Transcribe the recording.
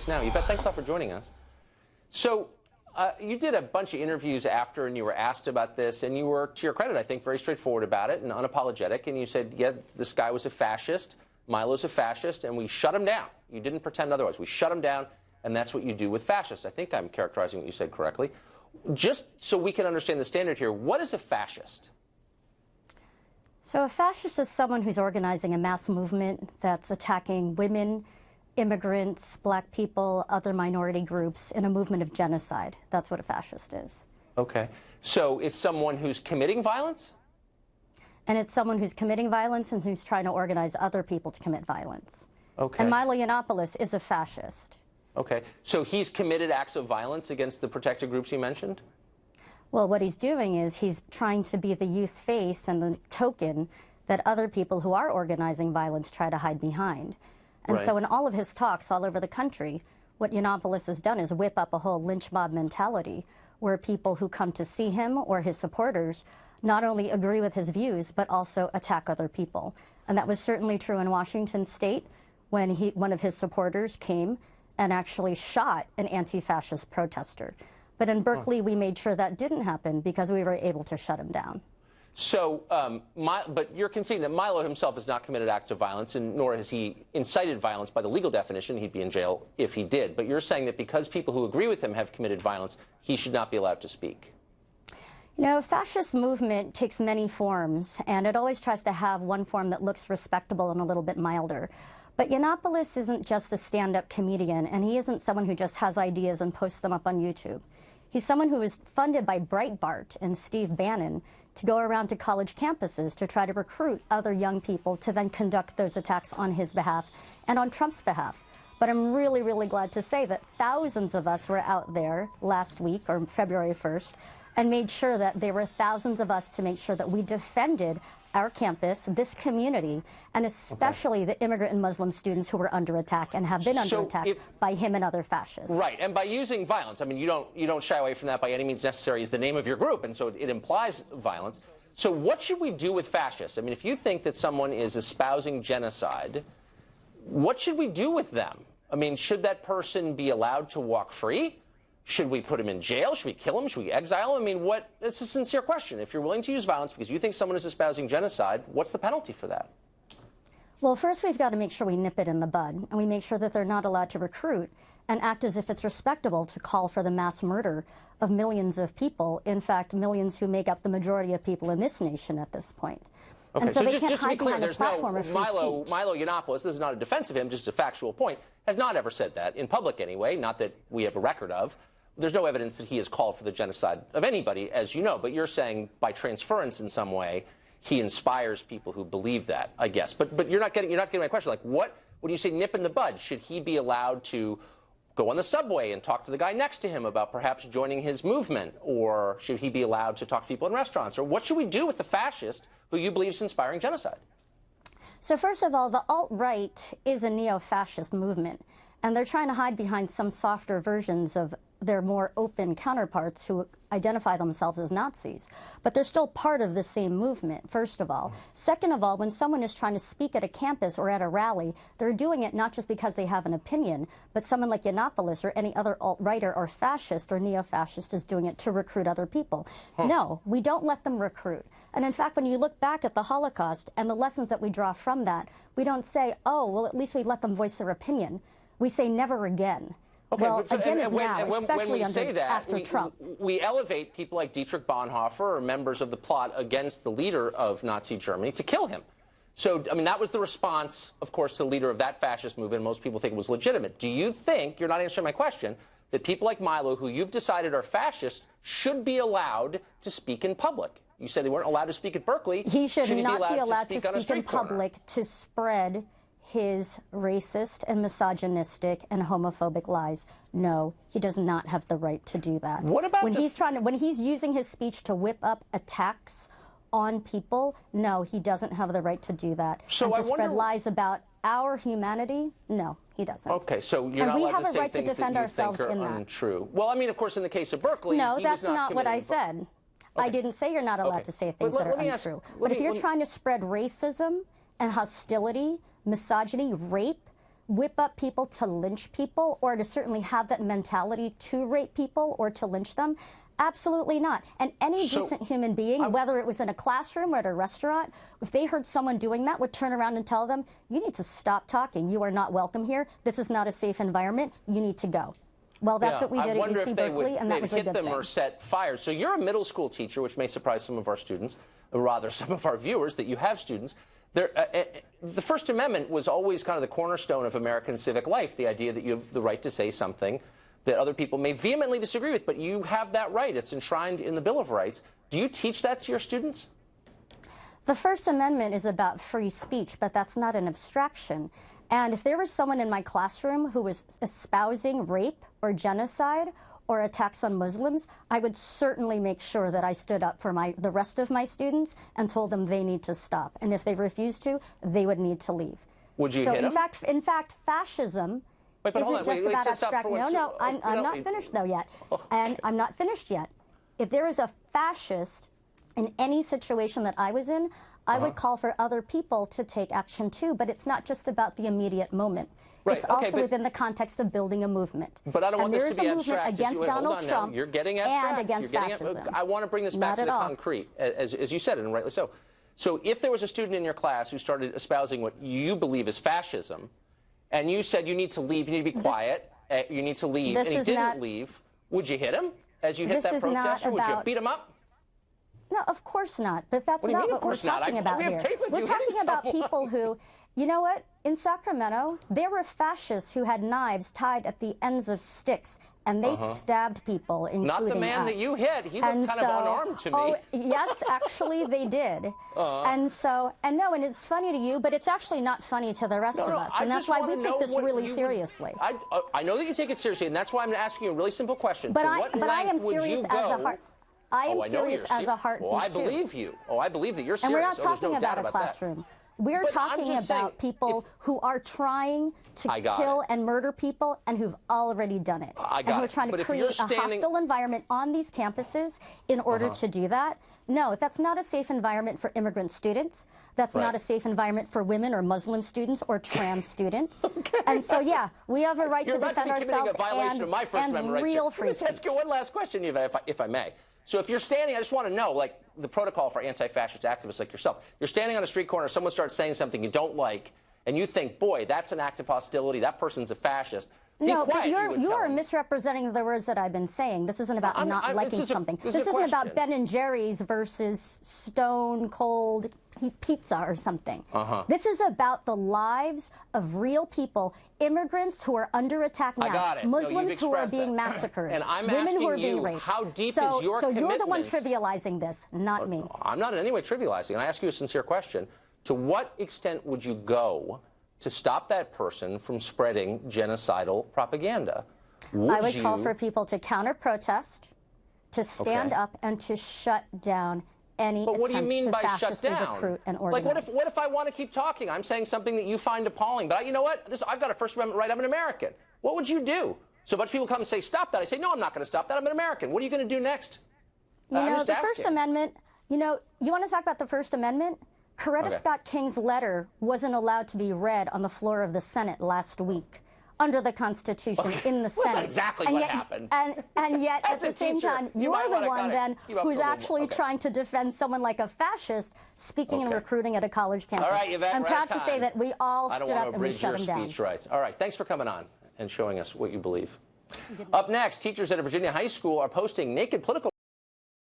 Now, Yvette, thanks a lot for joining us. So you did a bunch of interviews after, and you were asked about this, and you were, to your credit, I think, very straightforward about it and unapologetic. And you said, yeah, this guy was a fascist, Milo's a fascist, and we shut him down. You didn't pretend otherwise. We shut him down, and that's what you do with fascists. I think I'm characterizing what you said correctly. Just so we can understand the standard here, what is a fascist? So a fascist is someone who's organizing a mass movement that's attacking women, immigrants, black people, other minority groups in a movement of genocide. That's what a fascist is. Okay. So it's someone who's committing violence? And it's someone who's committing violence and who's trying to organize other people to commit violence. Okay. And Milo Yiannopoulos is a fascist. Okay. So he's committed acts of violence against the protected groups you mentioned? Well, what he's doing is he's trying to be the youth face and the token that other people who are organizing violence try to hide behind. And so in all of his talks all over the country, what Yiannopoulos has done is whip up a whole lynch mob mentality where people who come to see him or his supporters not only agree with his views, but also attack other people. And that was certainly true in Washington State when one of his supporters came and actually shot an anti-fascist protester. But in Berkeley, we made sure that didn't happen because we were able to shut him down. So, but you're conceding that Milo himself has not committed acts of violence, and nor has he incited violence by the legal definition. He'd be in jail if he did. But you're saying that because people who agree with him have committed violence, he should not be allowed to speak. You know, fascist movement takes many forms, and it always tries to have one form that looks respectable and a little bit milder. But Yiannopoulos isn't just a stand-up comedian, and he isn't someone who just has ideas and posts them up on YouTube. He's someone who is funded by Breitbart and Steve Bannon to go around to college campuses to try to recruit other young people to then conduct those attacks on his behalf and on Trump's behalf. But I'm really, really glad to say that thousands of us were out there last week, or February 1st, and made sure that there were thousands of us to make sure that we defended our campus, this community, and especially the immigrant and Muslim students who were under attack and have been under attack by him and other fascists. Right, and by using violence, I mean, you don't shy away from that by any means necessary is the name of your group, and so it implies violence. So what should we do with fascists? I mean, if you think that someone is espousing genocide, what should we do with them? I mean, should that person be allowed to walk free? Should we put him in jail? Should we kill him? Should we exile him? I mean, it's a sincere question. If you're willing to use violence because you think someone is espousing genocide, what's the penalty for that? Well, first we've got to make sure we nip it in the bud, and we make sure that they're not allowed to recruit and act as if it's respectable to call for the mass murder of millions of people, in fact, millions who make up the majority of people in this nation at this point. Okay, and so they just can't to be hide clear, behind the there's platform of free speech. Milo Yiannopoulos, this is not a defense of him, just a factual point, has not ever said that, in public anyway, not that we have a record of. There's no evidence that he has called for the genocide of anybody, as you know, but you're saying by transference in some way, he inspires people who believe that, I guess. But you're not getting my question. Like, when you say nip in the bud, should he be allowed to go on the subway and talk to the guy next to him about perhaps joining his movement? Or should he be allowed to talk to people in restaurants? Or what should we do with the fascist who you believe is inspiring genocide? So first of all, the alt-right is a neo-fascist movement, and they're trying to hide behind some softer versions of their more open counterparts who identify themselves as Nazis. But they're still part of the same movement, first of all. Second of all, when someone is trying to speak at a campus or at a rally, they're doing it not just because they have an opinion, but someone like Yiannopoulos or any other alt-righter or fascist or neo-fascist is doing it to recruit other people. No, we don't let them recruit. And in fact, when you look back at the Holocaust and the lessons that we draw from that, we don't say, oh, well, at least we let them voice their opinion. We say never again. Okay, well, so, again and is when, now, and when, especially when we say that, after Trump. We elevate people like Dietrich Bonhoeffer or members of the plot against the leader of Nazi Germany to kill him. So, I mean, that was the response, of course, to the leader of that fascist movement. Most people think it was legitimate. Do you think, you're not answering my question, that people like Milo, who you've decided are fascists, should be allowed to speak in public? You said they weren't allowed to speak at Berkeley. He should not be allowed to speak in public to spread his racist and misogynistic and homophobic lies. No, he does not have the right to do that. What about when he's using his speech to whip up attacks on people? No, he doesn't have the right to do that. So and to spread lies about our humanity? No, he doesn't. Okay, so you're not allowed to say things that you think are untrue. Well, I mean, of course, in the case of Berkeley, no, that's not what I said. Okay. I didn't say you're not allowed to say things that are untrue. But if you're trying to spread racism and hostility, misogyny, rape, whip up people to lynch people or to certainly have that mentality to rape people or to lynch them. Absolutely not. And any decent human being, whether it was in a classroom or at a restaurant, if they heard someone doing that, would turn around and tell them, you need to stop talking. You are not welcome here. This is not a safe environment. You need to go. Well, that's what we did at UC Berkeley, and that was a good thing. Hit them or set fires. So you're a middle school teacher, which may surprise some of our students, or rather some of our viewers, that you have students. The First Amendment was always kind of the cornerstone of American civic life, the idea that you have the right to say something that other people may vehemently disagree with, but you have that right. It's enshrined in the Bill of Rights. Do you teach that to your students? The First Amendment is about free speech, but that's not an abstraction. And if there was someone in my classroom who was espousing rape or genocide or attacks on Muslims, I would certainly make sure that I stood up for the rest of my students and told them they need to stop. And if they refused to, they would need to leave. Would you hit them? In fact, fascism isn't just about abstract. I'm not finished though yet, and I'm not finished yet. If there is a fascist in any situation that I was in, I would call for other people to take action too. But it's not just about the immediate moment. Right. It's also within the context of building a movement. But I don't want this to be abstract. There is a movement against Donald Trump You're getting abstract. and against fascism. I want to bring this back to the concrete, as you said, and rightly so. So if there was a student in your class who started espousing what you believe is fascism, and you said you need to leave, you need to be quiet, you need to leave, and he didn't leave, would you hit him as you hit that protester? Would you beat him up? No, of course not. But that's not what we're talking about here. We're talking about people who, you know what? In Sacramento, there were fascists who had knives tied at the ends of sticks, and they stabbed people, including us. Not the man that you hit. He looked kind of unarmed to me. Oh, yes, actually, they did. And it's funny to you, but it's actually not funny to the rest of us. And that's why we take this really seriously. I know that you take it seriously, and that's why I'm asking you a really simple question. But I am serious as a heart. I am serious as a heartbeat, too. I believe you. Oh, I believe that you're serious. And we're not talking about a classroom. We're talking about people who are trying to kill and murder people and who've already done it. And who are trying to create a hostile environment on these campuses in order to do that. No, that's not a safe environment for immigrant students. That's not a safe environment for women or Muslim students or trans students. And so, yeah, we have a right to defend ourselves and real free speech. Let me ask you one last question, Yvette, if I may. So if you're standing, I just want to know, like, the protocol for anti-fascist activists like yourself. You're standing on a street corner, someone starts saying something you don't like, and you think, boy, that's an act of hostility, that person's a fascist. No, but you are misrepresenting the words that I've been saying. This isn't about not liking something. This isn't about Ben & Jerry's versus Stone Cold Pizza or something. This is about the lives of real people, immigrants who are under attack now, Muslims who are being massacred, and I'm women who are asking being raped. How deep is your commitment? So you're the one trivializing this, not me. I'm not in any way trivializing, and I ask you a sincere question. To what extent would you go to stop that person from spreading genocidal propaganda? I would call for people to counter-protest, to stand up, and to shut down any attempts to fascistly recruit and organize. Like, what if I want to keep talking? I'm saying something that you find appalling, but you know what? I've got a First Amendment right. I'm an American. What would you do? So a bunch of people come and say, stop that. I say, no, I'm not going to stop that. I'm an American. What are you going to do next? You know, the First Amendment, you want to talk about the First Amendment? Coretta Scott King's letter wasn't allowed to be read on the floor of the Senate last week under the Constitution in the Senate. That's exactly what happened. And yet, at the same time, you're the one then who's actually trying to defend someone like a fascist speaking and recruiting at a college campus. All right, Yvette, I'm proud to say that we all stood up and we shut him down. Speech rights. All right, thanks for coming on and showing us what you believe. Up next, teachers at a Virginia high school are posting naked political